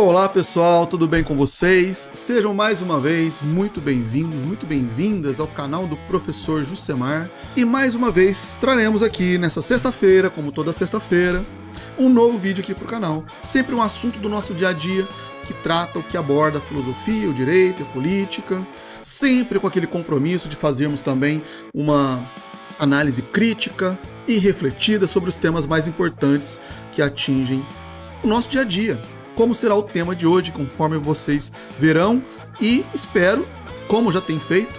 Olá pessoal, tudo bem com vocês? Sejam mais uma vez muito bem-vindos, muito bem-vindas ao canal do Professor Jussemar. E mais uma vez traremos aqui nessa sexta-feira, como toda sexta-feira, um novo vídeo aqui para o canal. Sempre um assunto do nosso dia a dia que trata ou que aborda a filosofia, o direito, a política, sempre com aquele compromisso de fazermos também uma análise crítica e refletida sobre os temas mais importantes que atingem o nosso dia a dia. Como será o tema de hoje, conforme vocês verão, e espero, como já tem feito,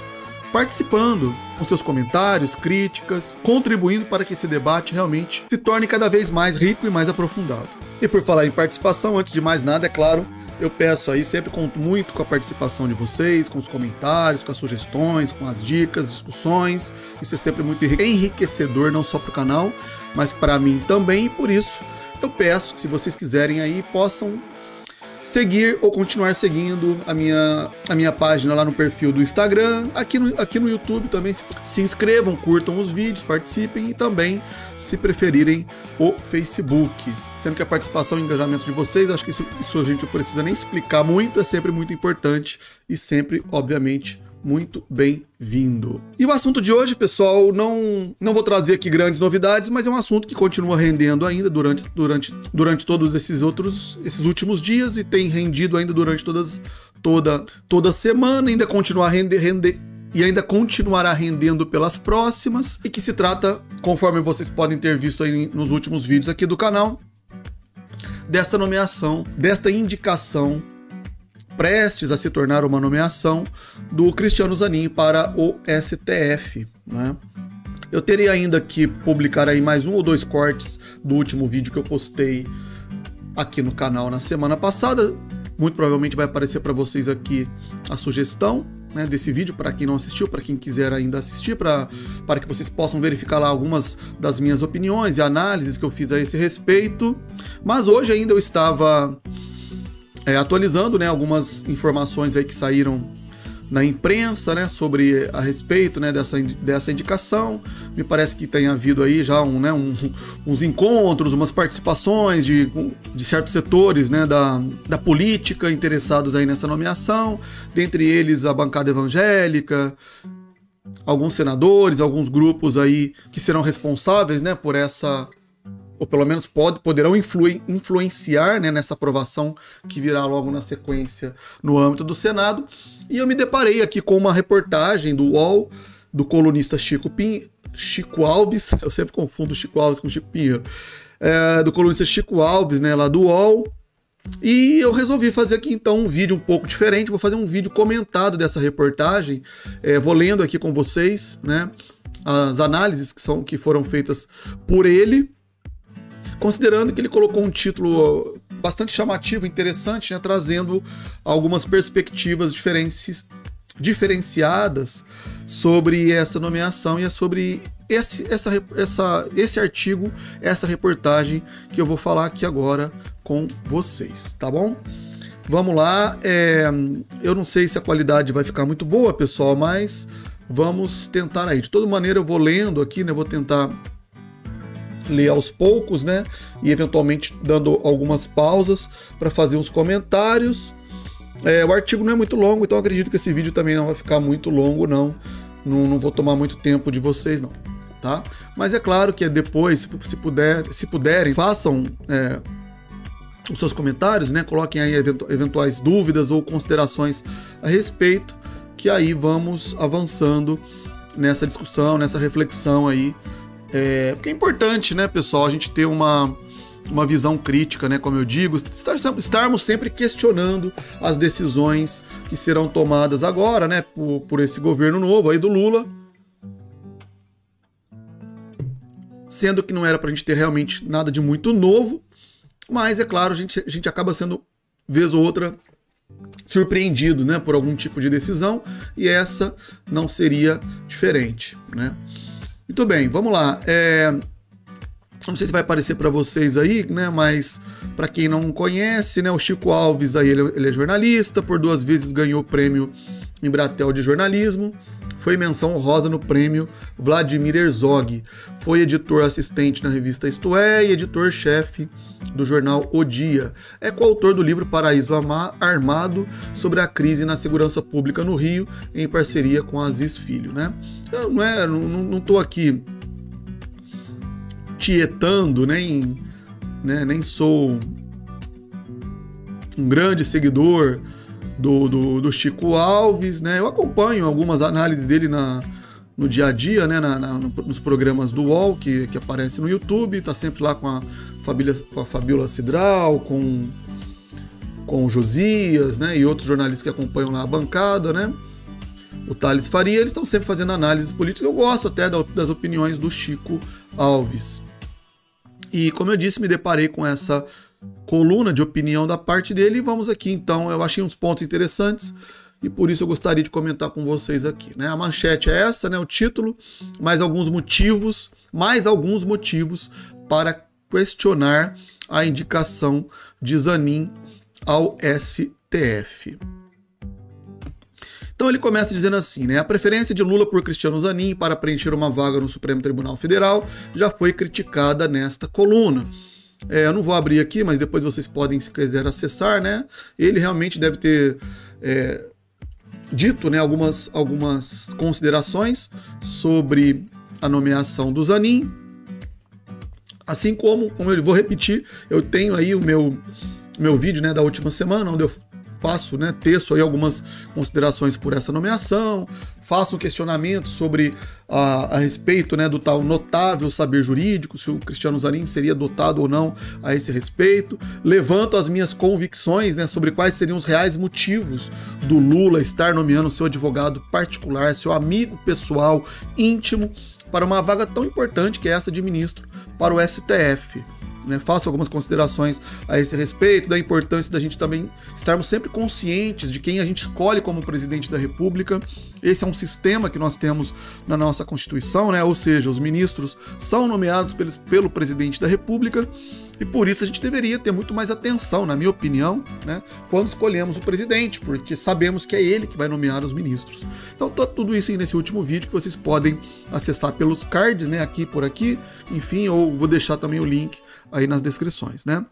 participando com seus comentários, críticas, contribuindo para que esse debate realmente se torne cada vez mais rico e mais aprofundado. E por falar em participação, antes de mais nada, é claro, eu peço aí, sempre conto muito com a participação de vocês, com os comentários, com as sugestões, com as dicas, discussões. Isso é sempre muito enriquecedor, não só para o canal, mas para mim também, e por isso eu peço que, se vocês quiserem aí, possam seguir ou continuar seguindo a minha página lá no perfil do Instagram, aqui no YouTube também. Se inscrevam, curtam os vídeos, participem, e também, se preferirem, o Facebook. Sendo que a participação e engajamento de vocês, acho que isso a gente não precisa nem explicar muito, é sempre muito importante e sempre, obviamente, muito bem-vindo. E o assunto de hoje, pessoal, não vou trazer aqui grandes novidades, mas é um assunto que continua rendendo ainda durante todos esses últimos dias, e tem rendido ainda durante toda semana, ainda continuar e ainda continuará rendendo pelas próximas, e que se trata, conforme vocês podem ter visto aí nos últimos vídeos aqui do canal, desta nomeação, desta indicação, prestes a se tornar uma nomeação, do Cristiano Zanin para o STF, né? Eu teria ainda que publicar aí mais um ou dois cortes do último vídeo que eu postei aqui no canal na semana passada. Muito provavelmente vai aparecer para vocês aqui a sugestão, né, desse vídeo, para quem não assistiu, para quem quiser ainda assistir, para que vocês possam verificar lá algumas das minhas opiniões e análises que eu fiz a esse respeito. Mas hoje ainda eu estava atualizando, né, algumas informações aí que saíram na imprensa, né, a respeito, né, dessa indicação. Me parece que tem havido aí já uns encontros, umas participações de certos setores, né, da política interessados aí nessa nomeação, dentre eles a bancada evangélica, alguns senadores, alguns grupos aí que serão responsáveis, né, por essa, ou pelo menos poderão influenciar, né, nessa aprovação que virá logo na sequência no âmbito do Senado. E eu me deparei aqui com uma reportagem do UOL, do colunista Chico Alves, eu sempre confundo Chico Alves com Chico Pinheiro, do colunista Chico Alves, né, lá do UOL, e eu resolvi fazer aqui então um vídeo um pouco diferente. Vou fazer um vídeo comentado dessa reportagem, vou lendo aqui com vocês, né, as análises que foram feitas por ele, considerando que ele colocou um título bastante chamativo, interessante, né, trazendo algumas perspectivas diferenciadas sobre essa nomeação, e é sobre esse artigo, essa reportagem que eu vou falar aqui agora com vocês, tá bom? Vamos lá, eu não sei se a qualidade vai ficar muito boa, pessoal, mas vamos tentar aí. De toda maneira, eu vou lendo aqui, né, vou tentar ler aos poucos, né, e eventualmente dando algumas pausas para fazer uns comentários. O artigo não é muito longo, então acredito que esse vídeo também não vai ficar muito longo, não vou tomar muito tempo de vocês, não, tá? Mas é claro que depois, se puderem, façam os seus comentários, né, coloquem aí eventuais dúvidas ou considerações a respeito, que aí vamos avançando nessa discussão, nessa reflexão aí. Porque é importante, né, pessoal, a gente ter uma visão crítica, né, como eu digo, estarmos sempre questionando as decisões que serão tomadas agora, né, por esse governo novo aí do Lula, sendo que não era pra gente ter realmente nada de muito novo, mas é claro, a gente acaba sendo, vez ou outra, surpreendido, né, por algum tipo de decisão, e essa não seria diferente, né. Muito bem, vamos lá. Não sei se vai aparecer para vocês aí, né? Mas para quem não conhece, né? O Chico Alves aí, ele é jornalista, por 2 vezes ganhou o prêmio Embratel de jornalismo, foi menção honrosa no prêmio Vladimir Herzog, foi editor assistente na revista Isto É e editor-chefe do jornal O Dia. É coautor do livro Paraíso Armado, sobre a crise na segurança pública no Rio, em parceria com Aziz Filho, né? Eu não tô aqui tietando, nem sou um grande seguidor do Chico Alves, né? Eu acompanho algumas análises dele no dia a dia, né? Nos programas do UOL que aparece no YouTube, tá sempre lá com a Fabíola Cidral, com o Josias, né? E outros jornalistas que acompanham lá a bancada, né? O Thales Faria, eles estão sempre fazendo análises políticas. Eu gosto até das opiniões do Chico Alves. E como eu disse, me deparei com essa coluna de opinião da parte dele e vamos aqui então, eu achei uns pontos interessantes e por isso eu gostaria de comentar com vocês aqui, né? A manchete é essa, né? O título, mais alguns motivos para questionar a indicação de Zanin ao STF. Então ele começa dizendo assim, né? A preferência de Lula por Cristiano Zanin para preencher uma vaga no Supremo Tribunal Federal já foi criticada nesta coluna. Eu não vou abrir aqui, mas depois vocês podem, se quiser, acessar, né? Ele realmente deve ter dito, né, algumas considerações sobre a nomeação do Zanin. Assim como eu vou repetir, eu tenho aí o meu vídeo, né, da última semana, onde eu faço, né, teço aí algumas considerações por essa nomeação, faço um questionamento sobre a respeito, né, do tal notável saber jurídico, se o Cristiano Zanin seria dotado ou não a esse respeito, levanto as minhas convicções, né, sobre quais seriam os reais motivos do Lula estar nomeando seu advogado particular, seu amigo pessoal, íntimo, para uma vaga tão importante que é essa de ministro para o STF. Né, faço algumas considerações a esse respeito, da importância da gente também estarmos sempre conscientes de quem a gente escolhe como presidente da República. Esse é um sistema que nós temos na nossa Constituição, né? Ou seja, os ministros são nomeados pelo presidente da República e por isso a gente deveria ter muito mais atenção, na minha opinião, né, quando escolhemos o presidente, porque sabemos que é ele que vai nomear os ministros. Então, tudo isso aí nesse último vídeo que vocês podem acessar pelos cards, né, por aqui, enfim, ou vou deixar também o link aí nas descrições, né?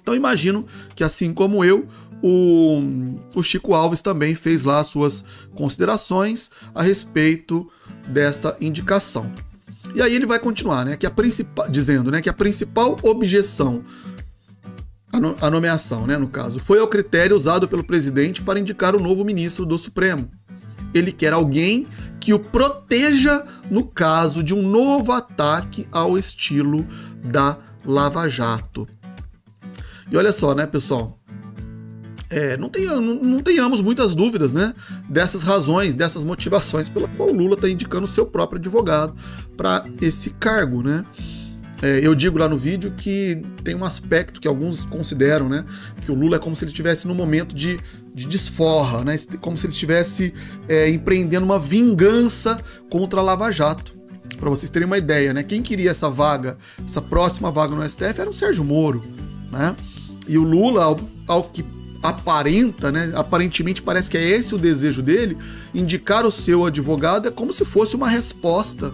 Então imagino que, assim como eu, o Chico Alves também fez lá suas considerações a respeito desta indicação. E aí ele vai continuar, né, dizendo, né, que a principal objeção à nomeação, né, no caso, foi ao critério usado pelo presidente para indicar o novo ministro do Supremo. Ele quer alguém que o proteja no caso de um novo ataque ao estilo da Lava Jato. E olha só, né, pessoal, não tenhamos muitas dúvidas, né, dessas razões, dessas motivações pela qual o Lula está indicando o seu próprio advogado para esse cargo, né? Eu digo lá no vídeo que tem um aspecto que alguns consideram, né, que o Lula é como se ele estivesse no momento de desforra, né, como se ele estivesse empreendendo uma vingança contra a Lava Jato. Para vocês terem uma ideia, né, quem queria essa próxima vaga no STF era o Sérgio Moro, né? E o Lula, ao que aparenta, né, aparentemente parece que é esse o desejo dele, indicar o seu advogado é como se fosse uma resposta,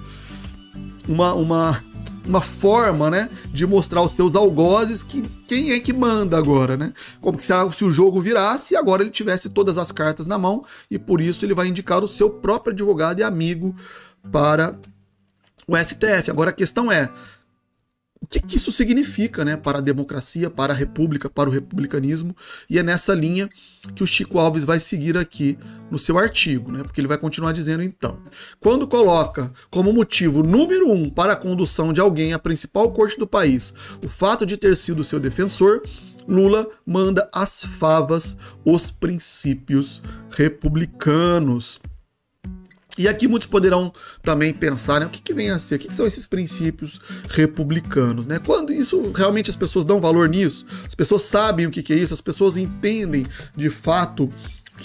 uma forma, né, de mostrar aos seus algozes que quem é que manda agora, né? Como se o jogo virasse e agora ele tivesse todas as cartas na mão e por isso ele vai indicar o seu próprio advogado e amigo para o STF. Agora a questão é, o que isso significa, né, para a democracia, para a república, para o republicanismo? E é nessa linha que o Chico Alves vai seguir aqui no seu artigo, né, porque ele vai continuar dizendo então: quando coloca como motivo número 1 para a condução de alguém à principal corte do país o fato de ter sido seu defensor, Lula manda às favas os princípios republicanos. E aqui muitos poderão também pensar, né, o que vem a ser, o que são esses princípios republicanos, né? Quando isso realmente as pessoas dão valor nisso, as pessoas sabem o que é isso, as pessoas entendem de fato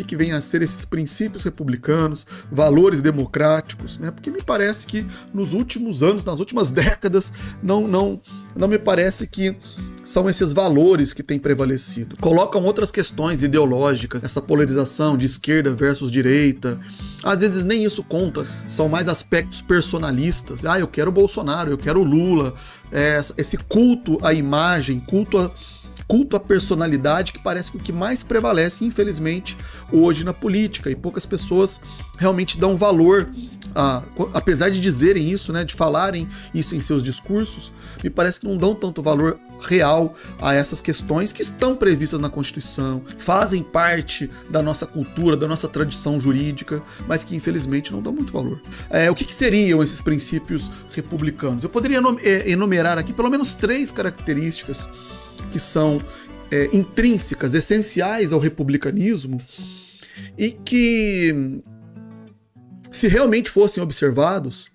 que vem a ser esses princípios republicanos, valores democráticos, né? Porque me parece que nos últimos anos, nas últimas décadas, não me parece que são esses valores que têm prevalecido. Colocam outras questões ideológicas, essa polarização de esquerda versus direita. Às vezes nem isso conta, são mais aspectos personalistas. Ah, eu quero o Bolsonaro, eu quero o Lula. Esse culto à imagem, culto à personalidade, que parece que o que mais prevalece, infelizmente, hoje na política. E poucas pessoas realmente dão valor, apesar de dizerem isso, né, de falarem isso em seus discursos, me parece que não dão tanto valor real a essas questões que estão previstas na Constituição, fazem parte da nossa cultura, da nossa tradição jurídica, mas que infelizmente não dão muito valor. O que seriam esses princípios republicanos? Eu poderia enumerar aqui pelo menos 3 características que são intrínsecas, essenciais ao republicanismo e que, se realmente fossem observados,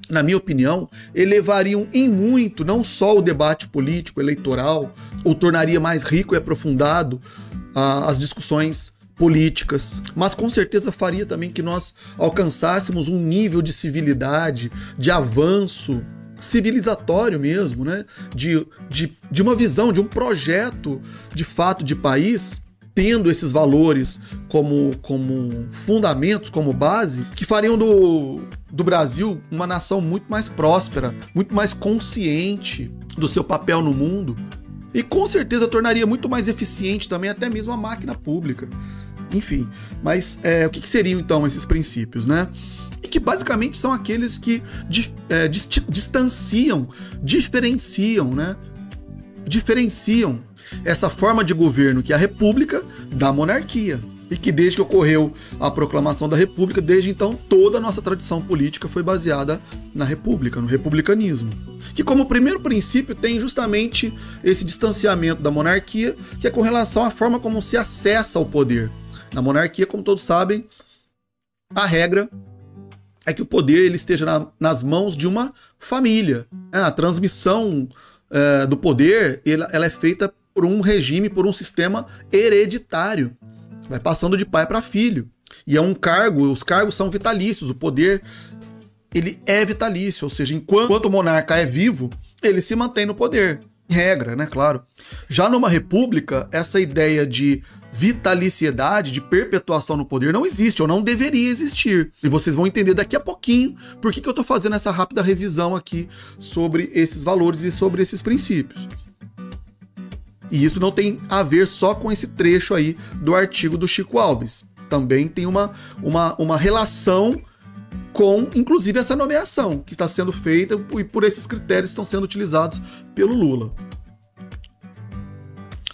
na minha opinião, elevariam em muito não só o debate político, eleitoral, ou tornaria mais rico e aprofundado as discussões políticas, mas com certeza faria também que nós alcançássemos um nível de civilidade, de avanço civilizatório mesmo, né? De uma visão, de um projeto de fato de país, tendo esses valores como fundamentos, como base, que fariam do Brasil uma nação muito mais próspera, muito mais consciente do seu papel no mundo e com certeza tornaria muito mais eficiente também até mesmo a máquina pública. Enfim, mas o que seriam então esses princípios, né? E que basicamente são aqueles que distanciam, diferenciam, né? Diferenciam essa forma de governo que é a república da monarquia. E que desde que ocorreu a proclamação da república, desde então toda a nossa tradição política foi baseada na república, no republicanismo. Que como primeiro princípio tem justamente esse distanciamento da monarquia, que é com relação à forma como se acessa o poder. Na monarquia, como todos sabem, a regra é que o poder ele esteja nas mãos de uma família. A transmissão do poder ela é feita por um regime, por um sistema hereditário. Vai passando de pai para filho. E é um cargo, os cargos são vitalícios, o poder ele é vitalício, ou seja, enquanto o monarca é vivo, ele se mantém no poder. Regra, né, claro. Já numa república, essa ideia de vitaliciedade, de perpetuação no poder não existe, ou não deveria existir. E vocês vão entender daqui a pouquinho por que eu tô fazendo essa rápida revisão aqui sobre esses valores e sobre esses princípios. E isso não tem a ver só com esse trecho aí do artigo do Chico Alves. Também tem uma relação com, inclusive, essa nomeação que está sendo feita e por esses critérios que estão sendo utilizados pelo Lula.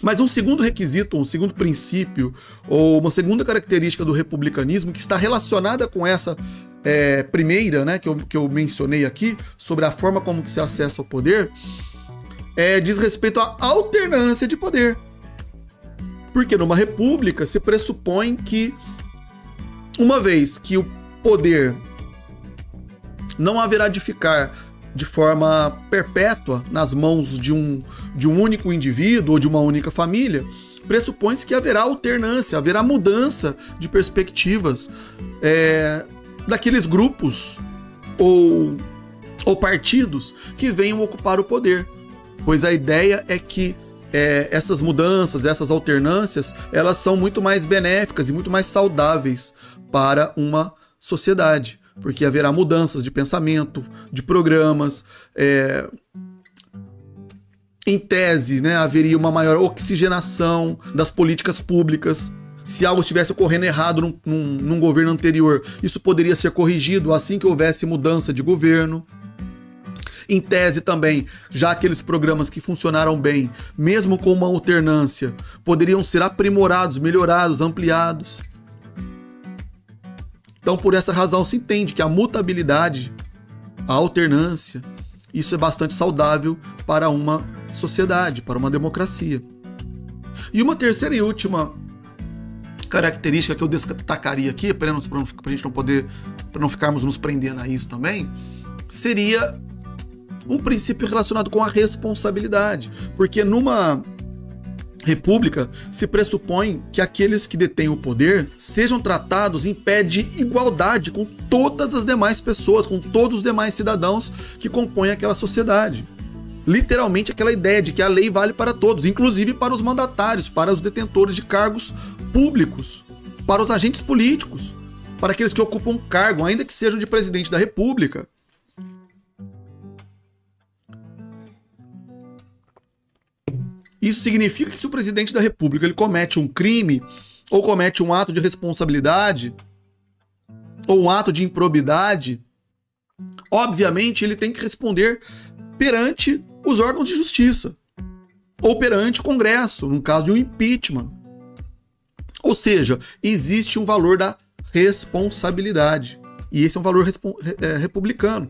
Mas um segundo requisito, um segundo princípio, ou uma segunda característica do republicanismo que está relacionada com essa primeira, né, que eu mencionei aqui, sobre a forma como que se acessa o poder, diz respeito à alternância de poder. Porque numa república se pressupõe que, uma vez que o poder não haverá de ficar de forma perpétua nas mãos de um único indivíduo ou de uma única família, pressupõe-se que haverá alternância, haverá mudança de perspectivas daqueles grupos ou partidos que venham ocupar o poder. Pois a ideia é que essas mudanças, essas alternâncias, elas são muito mais benéficas e muito mais saudáveis para uma sociedade. Porque haverá mudanças de pensamento, de programas, em tese, né, haveria uma maior oxigenação das políticas públicas. Se algo estivesse ocorrendo errado num governo anterior, isso poderia ser corrigido assim que houvesse mudança de governo. Em tese também, já aqueles programas que funcionaram bem, mesmo com uma alternância, poderiam ser aprimorados, melhorados, ampliados. Então, por essa razão, se entende que a mutabilidade, a alternância, isso é bastante saudável para uma sociedade, para uma democracia. E uma terceira e última característica que eu destacaria aqui, para a gente para não ficarmos nos prendendo a isso também, seria um princípio relacionado com a responsabilidade. Porque numa república se pressupõe que aqueles que detêm o poder sejam tratados em pé de igualdade com todas as demais pessoas, com todos os demais cidadãos que compõem aquela sociedade. Literalmente aquela ideia de que a lei vale para todos, inclusive para os mandatários, para os detentores de cargos públicos, para os agentes políticos, para aqueles que ocupam cargo, ainda que sejam de presidente da República. Isso significa que se o presidente da República ele comete um crime, ou comete um ato de responsabilidade, ou um ato de improbidade, obviamente ele tem que responder perante os órgãos de justiça, ou perante o Congresso, no caso de um impeachment. Ou seja, existe um valor da responsabilidade, e esse é um valor republicano.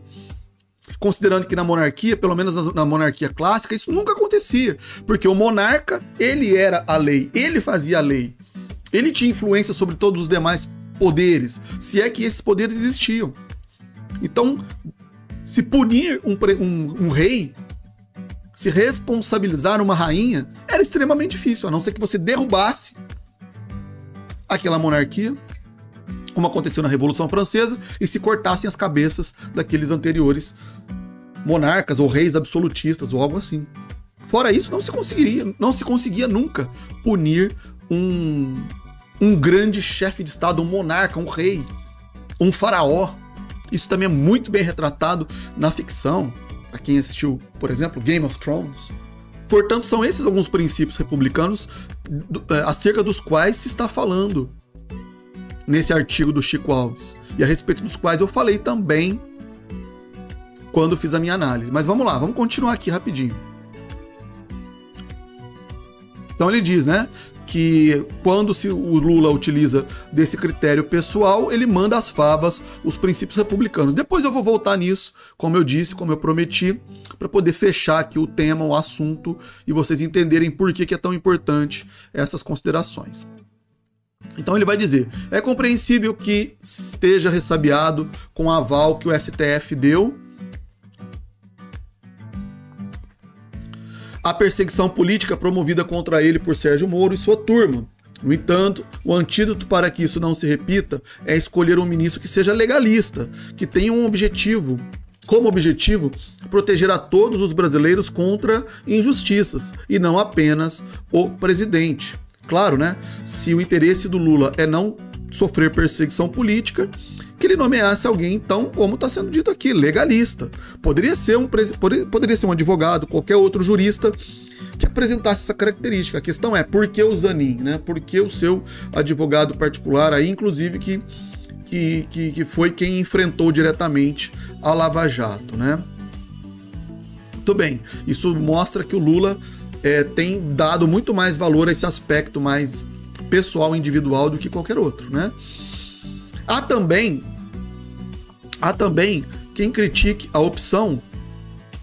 Considerando que na monarquia, pelo menos na monarquia clássica, isso nunca acontecia, porque o monarca, ele era a lei, ele fazia a lei, ele tinha influência sobre todos os demais poderes, se é que esses poderes existiam. Então, se punir um rei, se responsabilizar uma rainha, era extremamente difícil, a não ser que você derrubasse aquela monarquia, como aconteceu na Revolução Francesa, e se cortassem as cabeças daqueles anteriores monarcas ou reis absolutistas ou algo assim. Fora isso, não se conseguia nunca punir um grande chefe de estado, um monarca, um rei, um faraó. Isso também é muito bem retratado na ficção, para quem assistiu, por exemplo, Game of Thrones. Portanto, são esses alguns princípios republicanos acerca dos quais se está falando nesse artigo do Chico Alves, e a respeito dos quais eu falei também quando fiz a minha análise. Mas vamos lá, vamos continuar aqui rapidinho. Então ele diz, né, que quando o Lula utiliza desse critério pessoal, ele manda às favas os princípios republicanos. Depois eu vou voltar nisso, como eu disse, como eu prometi, para poder fechar aqui o tema, o assunto, e vocês entenderem por que é tão importante essas considerações. Então ele vai dizer, é compreensível que esteja ressabiado com o aval que o STF deu à perseguição política promovida contra ele por Sérgio Moro e sua turma. No entanto, o antídoto para que isso não se repita é escolher um ministro que seja legalista, que tenha como objetivo, proteger a todos os brasileiros contra injustiças, e não apenas o presidente. Claro, né? Se o interesse do Lula é não sofrer perseguição política, que ele nomeasse alguém, então, como está sendo dito aqui, legalista. Poderia ser um advogado, qualquer outro jurista que apresentasse essa característica. A questão é, por que o Zanin, né? Por que o seu advogado particular, aí, inclusive, que foi quem enfrentou diretamente a Lava Jato, né? Muito bem, isso mostra que o Lula tem dado muito mais valor a esse aspecto mais pessoal, individual, do que qualquer outro, né? Há também quem critique a opção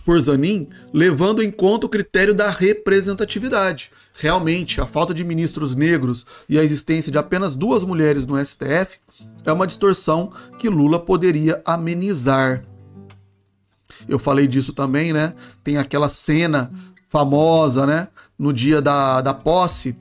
por Zanin, levando em conta o critério da representatividade. Realmente, a falta de ministros negros e a existência de apenas 2 mulheres no STF é uma distorção que Lula poderia amenizar. Eu falei disso também, né? Tem aquela cena famosa, né? No dia da posse,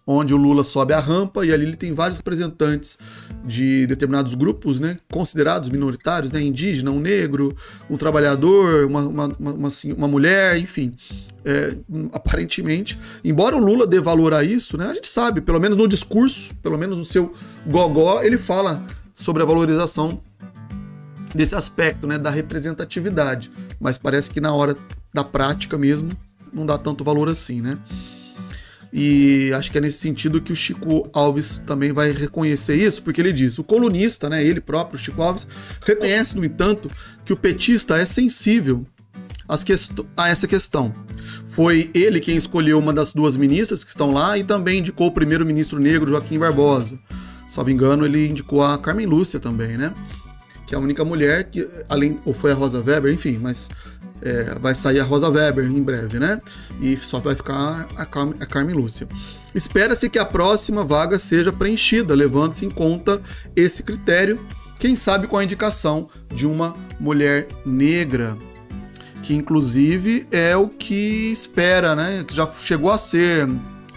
onde o Lula sobe a rampa e ali ele tem vários representantes de determinados grupos, né, considerados minoritários, né, indígena, um negro, um trabalhador, uma mulher, enfim. Aparentemente, embora o Lula dê valor a isso, né, a gente sabe, pelo menos no discurso, pelo menos no seu gogó, ele fala sobre a valorização desse aspecto, né, da representatividade, mas parece que na hora da prática mesmo não dá tanto valor assim, né? E acho que é nesse sentido que o Chico Alves também vai reconhecer isso, porque ele diz, o colunista, né, ele próprio, Chico Alves, reconhece, no entanto, que o petista é sensível a essa questão. Foi ele quem escolheu uma das 2 ministras que estão lá e também indicou o primeiro-ministro negro, Joaquim Barbosa. Se não me engano, ele indicou a Carmen Lúcia também, né? Que é a única mulher que, ou foi a Rosa Weber, enfim, mas vai sair a Rosa Weber em breve, né? E só vai ficar a Carmen Lúcia. Espera-se que a próxima vaga seja preenchida, levando-se em conta esse critério, quem sabe com a indicação de uma mulher negra, que inclusive é o que espera, né? Que já chegou a ser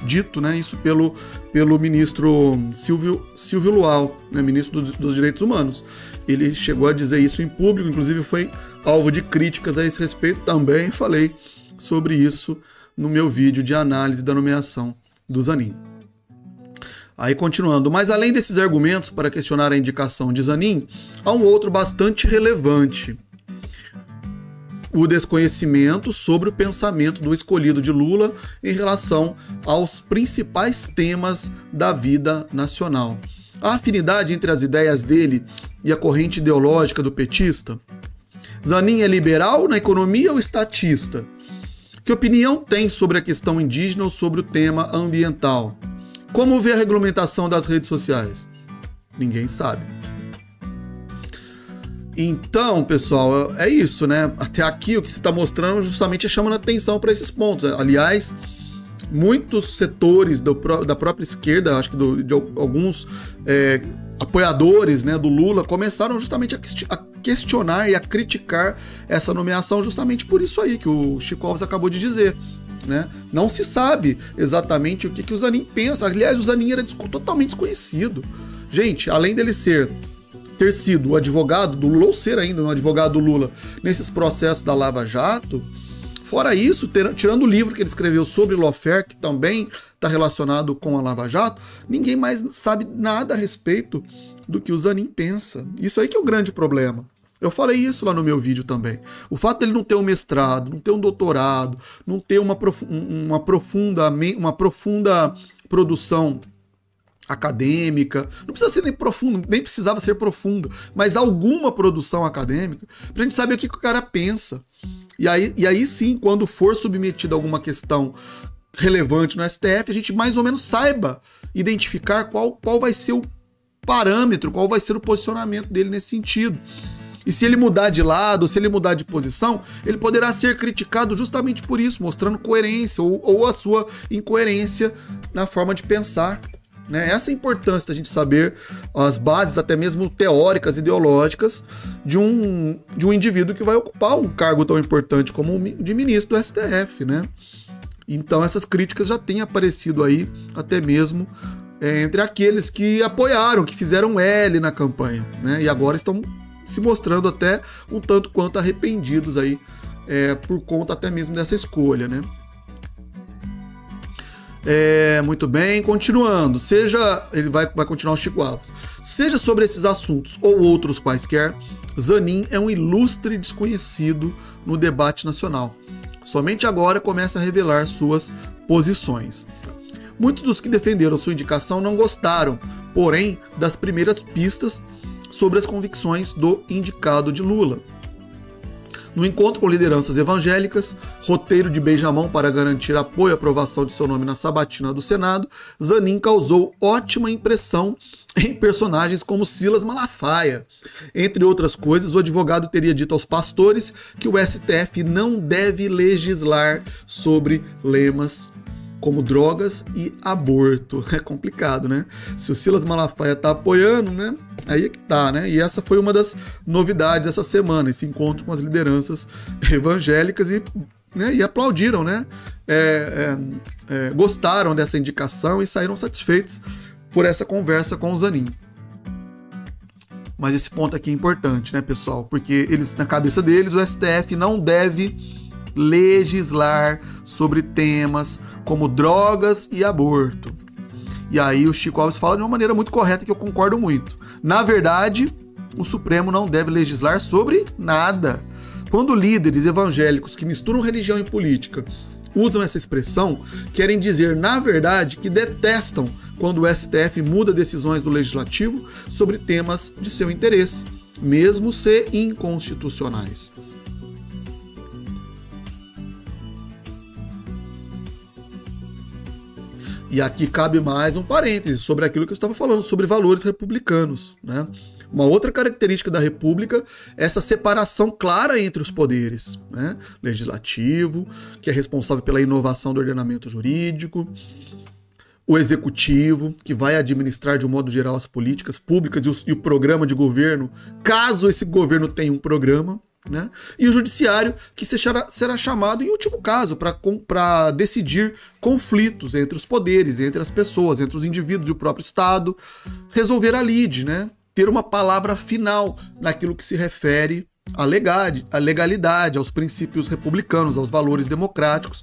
dito, né, isso pelo ministro Silvio Luau, né, ministro dos Direitos Humanos. Ele chegou a dizer isso em público, inclusive foi alvo de críticas a esse respeito. Também falei sobre isso no meu vídeo de análise da nomeação do Zanin. Aí continuando, mas além desses argumentos para questionar a indicação de Zanin, há um outro bastante relevante: o desconhecimento sobre o pensamento do escolhido de Lula em relação aos principais temas da vida nacional. A afinidade entre as ideias dele e a corrente ideológica do petista. Zanin é liberal na economia ou estatista? Que opinião tem sobre a questão indígena ou sobre o tema ambiental? Como vê a regulamentação das redes sociais? Ninguém sabe. Então, pessoal, é isso, né? Até aqui o que se está mostrando justamente é chamando atenção para esses pontos. Aliás, muitos setores da própria esquerda, acho que de alguns apoiadores, né, do Lula, começaram justamente a questionar e a criticar essa nomeação justamente por isso aí que o Chico Alves acabou de dizer. Né? Não se sabe exatamente o que o Zanin pensa. Aliás, o Zanin era totalmente desconhecido. Gente, além dele ter sido o advogado do Lula, ou ser ainda um advogado do Lula nesses processos da Lava Jato, fora isso, tirando o livro que ele escreveu sobre lawfare, que também está relacionado com a Lava Jato, ninguém mais sabe nada a respeito do que o Zanin pensa. Isso aí que é o grande problema. Eu falei isso lá no meu vídeo também. O fato dele não ter um mestrado, não ter um doutorado, não ter uma profunda produção acadêmica, não precisa ser nem profundo, nem precisava ser profundo, mas alguma produção acadêmica, pra gente saber o que o cara pensa. E aí sim, quando for submetido a alguma questão relevante no STF, a gente mais ou menos saiba identificar qual vai ser o parâmetro, qual vai ser o posicionamento dele nesse sentido. E se ele mudar de lado, se ele mudar de posição, ele poderá ser criticado justamente por isso, mostrando coerência ou a sua incoerência na forma de pensar. Né? Essa é a importância da gente saber as bases, até mesmo teóricas, ideológicas, de um indivíduo que vai ocupar um cargo tão importante como o de ministro do STF. Né? Então essas críticas já têm aparecido aí, até mesmo entre aqueles que apoiaram, que fizeram L na campanha. Né? E agora estão se mostrando até um tanto quanto arrependidos aí, por conta até mesmo dessa escolha, né? Muito bem, continuando. Ele vai continuar o Chico Alves. Seja sobre esses assuntos ou outros quaisquer, Zanin é um ilustre desconhecido no debate nacional. Somente agora começa a revelar suas posições. Muitos dos que defenderam sua indicação não gostaram, porém, das primeiras pistas sobre as convicções do indicado de Lula. No encontro com lideranças evangélicas, roteiro de beijamão para garantir apoio e aprovação de seu nome na sabatina do Senado, Zanin causou ótima impressão em personagens como Silas Malafaia. Entre outras coisas, o advogado teria dito aos pastores que o STF não deve legislar sobre lemas como drogas e aborto. É complicado, né? Se o Silas Malafaia tá apoiando, né? Aí é que tá, né? E essa foi uma das novidades dessa semana, esse encontro com as lideranças evangélicas e aplaudiram, né? Gostaram dessa indicação e saíram satisfeitos por essa conversa com o Zanin. Mas esse ponto aqui é importante, né, pessoal? Porque eles, na cabeça deles, o STF não deve legislar sobre temas como drogas e aborto. E aí o Chico Alves fala de uma maneira muito correta que eu concordo muito. Na verdade, o Supremo não deve legislar sobre nada. Quando líderes evangélicos que misturam religião e política usam essa expressão, querem dizer, na verdade, que detestam quando o STF muda decisões do Legislativo sobre temas de seu interesse, mesmo se inconstitucionais. E aqui cabe mais um parêntese sobre aquilo que eu estava falando, sobre valores republicanos, né? Uma outra característica da República é essa separação clara entre os poderes, né? Legislativo, que é responsável pela inovação do ordenamento jurídico, o Executivo, que vai administrar de um modo geral as políticas públicas e o programa de governo, caso esse governo tenha um programa, né? E o judiciário, que será chamado, em último caso, para decidir conflitos entre os poderes, entre as pessoas, entre os indivíduos e o próprio Estado, resolver a lide, né? Ter uma palavra final naquilo que se refere à legalidade, aos princípios republicanos, aos valores democráticos,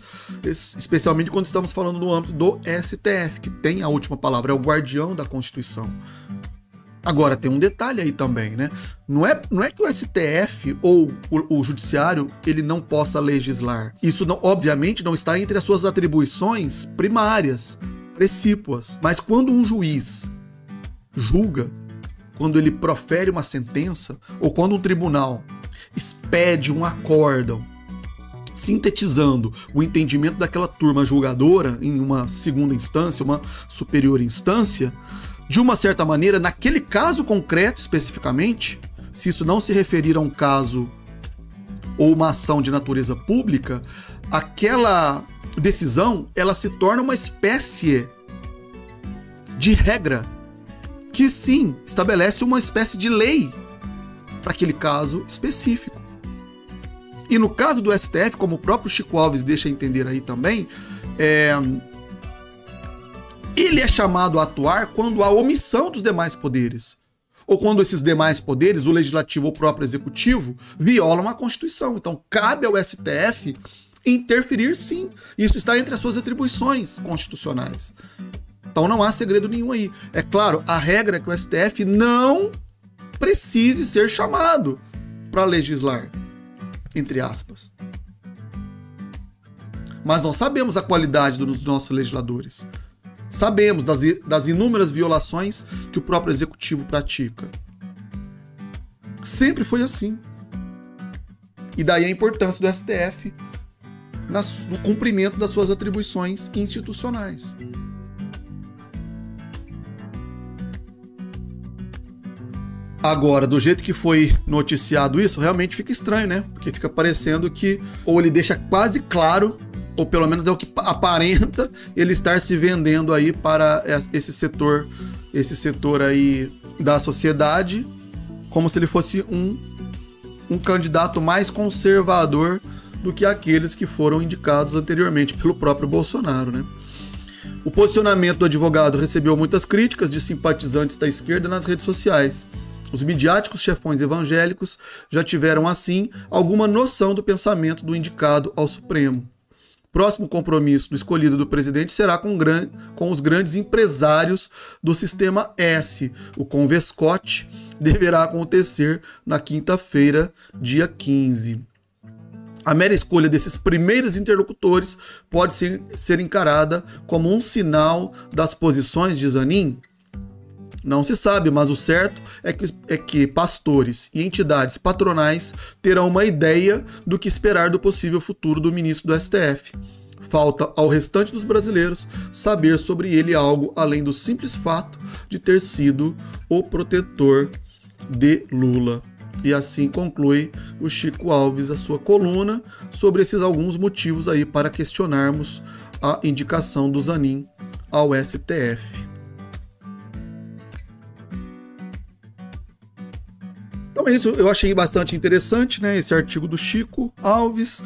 especialmente quando estamos falando no âmbito do STF, que tem a última palavra, é o guardião da Constituição. Agora, tem um detalhe aí também, né? Não é que o STF ou o judiciário ele não possa legislar. Isso, obviamente, não está entre as suas atribuições primárias, precípuas. Mas quando um juiz julga, quando ele profere uma sentença, ou quando um tribunal expede um acórdão, sintetizando o entendimento daquela turma julgadora em uma segunda instância, uma superior instância, de uma certa maneira, naquele caso concreto especificamente, se isso não se referir a um caso ou uma ação de natureza pública, aquela decisão ela se torna uma espécie de regra que sim, estabelece uma espécie de lei para aquele caso específico. E no caso do STF, como o próprio Chico Alves deixa entender aí também, ele é chamado a atuar quando há omissão dos demais poderes. Ou quando esses demais poderes, o legislativo ou o próprio executivo, violam a Constituição. Então, cabe ao STF interferir sim. Isso está entre as suas atribuições constitucionais. Então não há segredo nenhum aí. É claro, a regra é que o STF não precise ser chamado para legislar, entre aspas. Mas nós sabemos a qualidade dos nossos legisladores. Sabemos das inúmeras violações que o próprio executivo pratica. Sempre foi assim. E daí a importância do STF no cumprimento das suas atribuições institucionais. Agora, do jeito que foi noticiado isso, realmente fica estranho, né? Porque fica parecendo que ou ele deixa quase claro, ou pelo menos é o que aparenta, ele estar se vendendo aí para esse setor aí da sociedade, como se ele fosse um candidato mais conservador do que aqueles que foram indicados anteriormente pelo próprio Bolsonaro, né? O posicionamento do advogado recebeu muitas críticas de simpatizantes da esquerda nas redes sociais. Os midiáticos chefões evangélicos já tiveram, assim, alguma noção do pensamento do indicado ao Supremo. Próximo compromisso do escolhido do presidente será com os grandes empresários do Sistema S. O Convescote deverá acontecer na quinta-feira, dia 15. A mera escolha desses primeiros interlocutores pode ser encarada como um sinal das posições de Zanin? Não se sabe, mas o certo é que pastores e entidades patronais terão uma ideia do que esperar do possível futuro do ministro do STF. Falta ao restante dos brasileiros saber sobre ele algo além do simples fato de ter sido o protetor de Lula. E assim conclui o Chico Alves a sua coluna sobre esses alguns motivos aí para questionarmos a indicação do Zanin ao STF. Então é isso, eu achei bastante interessante, né, esse artigo do Chico Alves,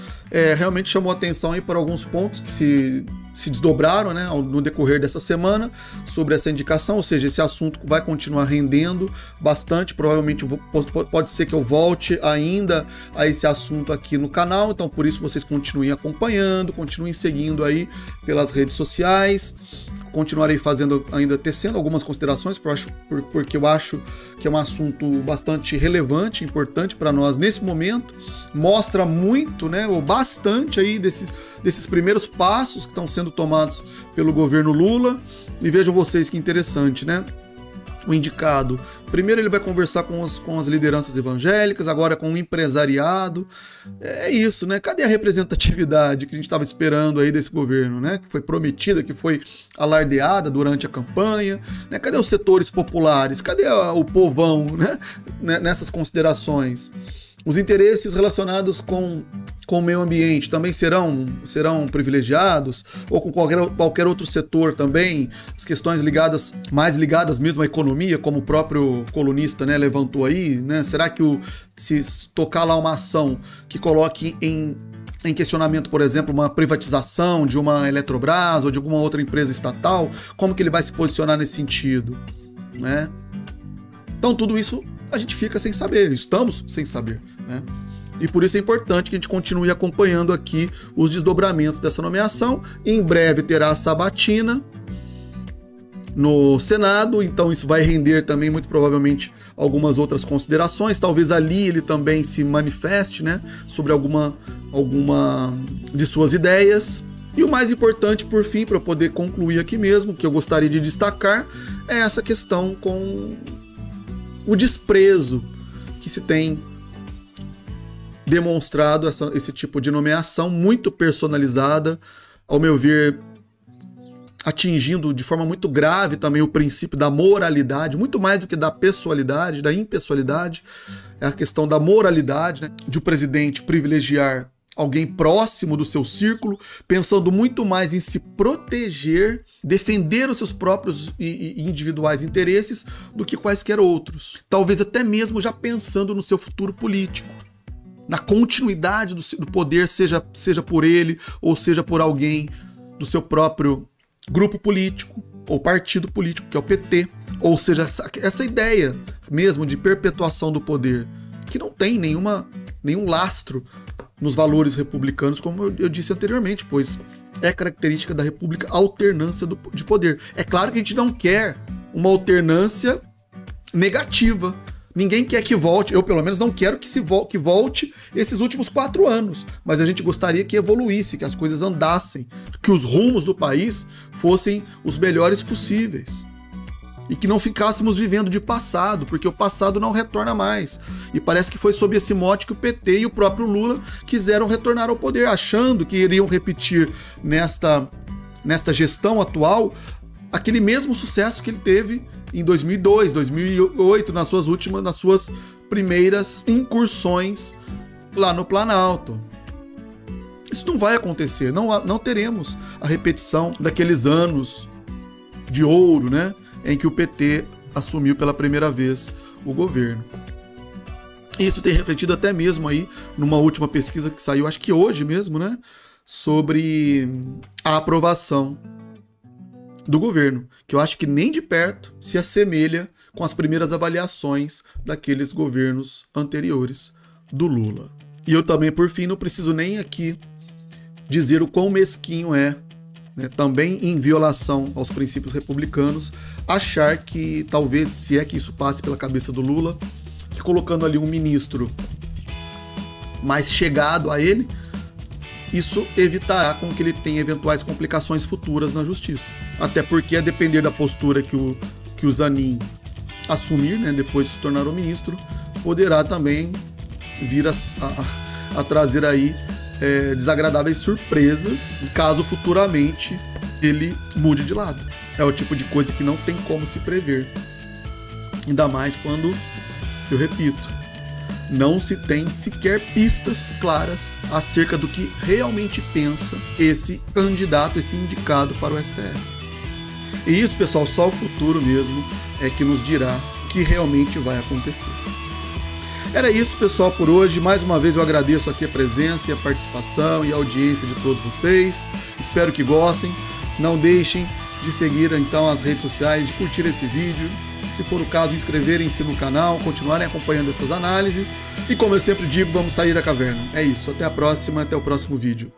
realmente chamou atenção aí para alguns pontos que se desdobraram, né, no decorrer dessa semana sobre essa indicação, ou seja, esse assunto vai continuar rendendo bastante, provavelmente pode ser que eu volte ainda a esse assunto aqui no canal, então por isso vocês continuem acompanhando, continuem seguindo aí pelas redes sociais, continuarei fazendo, ainda tecendo algumas considerações, porque eu acho que é um assunto bastante relevante, importante para nós nesse momento, mostra muito, né, ou bastante aí desses primeiros passos que estão sendo tomados pelo governo Lula, e vejam vocês que interessante, né? O indicado, primeiro ele vai conversar com as lideranças evangélicas, agora com o empresariado. É isso, né? Cadê a representatividade que a gente estava esperando aí desse governo, né? Que foi prometida, que foi alardeada durante a campanha, né? Cadê os setores populares? Cadê o povão, né? Nessas considerações? Os interesses relacionados com com o meio ambiente também serão privilegiados, ou com qualquer outro setor também, as questões mais ligadas mesmo à economia, como o próprio colunista, né, levantou aí, né? Será que se tocar lá uma ação que coloque em questionamento, por exemplo, uma privatização de uma Eletrobras ou de alguma outra empresa estatal, como que ele vai se posicionar nesse sentido, né? Então tudo isso a gente fica sem saber, estamos sem saber, né? E por isso é importante que a gente continue acompanhando aqui os desdobramentos dessa nomeação. Em breve terá a sabatina no Senado, então isso vai render também, muito provavelmente, algumas outras considerações. Talvez ali ele também se manifeste, né, sobre alguma de suas ideias. E o mais importante, por fim, para eu poder concluir aqui mesmo, que eu gostaria de destacar, é essa questão com o desprezo que se tem demonstrado esse tipo de nomeação muito personalizada, ao meu ver, atingindo de forma muito grave também o princípio da moralidade, muito mais do que da pessoalidade, da impessoalidade, é a questão da moralidade, né? De o presidente privilegiar alguém próximo do seu círculo, pensando muito mais em se proteger, defender os seus próprios e individuais interesses do que quaisquer outros. Talvez até mesmo já pensando no seu futuro político, na continuidade do poder, seja por ele ou seja por alguém do seu próprio grupo político ou partido político, que é o PT. Ou seja, essa ideia mesmo de perpetuação do poder, que não tem nenhum lastro nos valores republicanos, como eu disse anteriormente, pois é característica da república a alternância de poder. É claro que a gente não quer uma alternância negativa. Ninguém quer que volte, eu pelo menos não quero que volte esses últimos 4 anos, mas a gente gostaria que evoluísse, que as coisas andassem, que os rumos do país fossem os melhores possíveis. E que não ficássemos vivendo de passado, porque o passado não retorna mais. E parece que foi sob esse mote que o PT e o próprio Lula quiseram retornar ao poder, achando que iriam repetir nesta gestão atual aquele mesmo sucesso que ele teve em 2002, 2008, nas suas primeiras incursões lá no Planalto. Isso não vai acontecer, não teremos a repetição daqueles anos de ouro, né, em que o PT assumiu pela primeira vez o governo. Isso tem refletido até mesmo aí numa última pesquisa que saiu, acho que hoje mesmo, né, sobre a aprovação do governo, que eu acho que nem de perto se assemelha com as primeiras avaliações daqueles governos anteriores do Lula. E eu também, por fim, não preciso nem aqui dizer o quão mesquinho é, né, também em violação aos princípios republicanos, achar que talvez, se é que isso passe pela cabeça do Lula, que colocando ali um ministro mais chegado a ele, isso evitará com que ele tenha eventuais complicações futuras na justiça. Até porque, a depender da postura que o Zanin assumir, né, depois de se tornar o ministro, poderá também vir a trazer aí desagradáveis surpresas, caso futuramente ele mude de lado. É o tipo de coisa que não tem como se prever. Ainda mais quando, eu repito, não se tem sequer pistas claras acerca do que realmente pensa esse candidato, esse indicado para o STF. E isso, pessoal, só o futuro mesmo é que nos dirá o que realmente vai acontecer. Era isso, pessoal, por hoje. Mais uma vez eu agradeço aqui a presença e a participação e a audiência de todos vocês. Espero que gostem. Não deixem de seguir então as redes sociais, de curtir esse vídeo. Se for o caso, inscreverem-se no canal, continuarem acompanhando essas análises. E como eu sempre digo, vamos sair da caverna. É isso, até a próxima, até o próximo vídeo.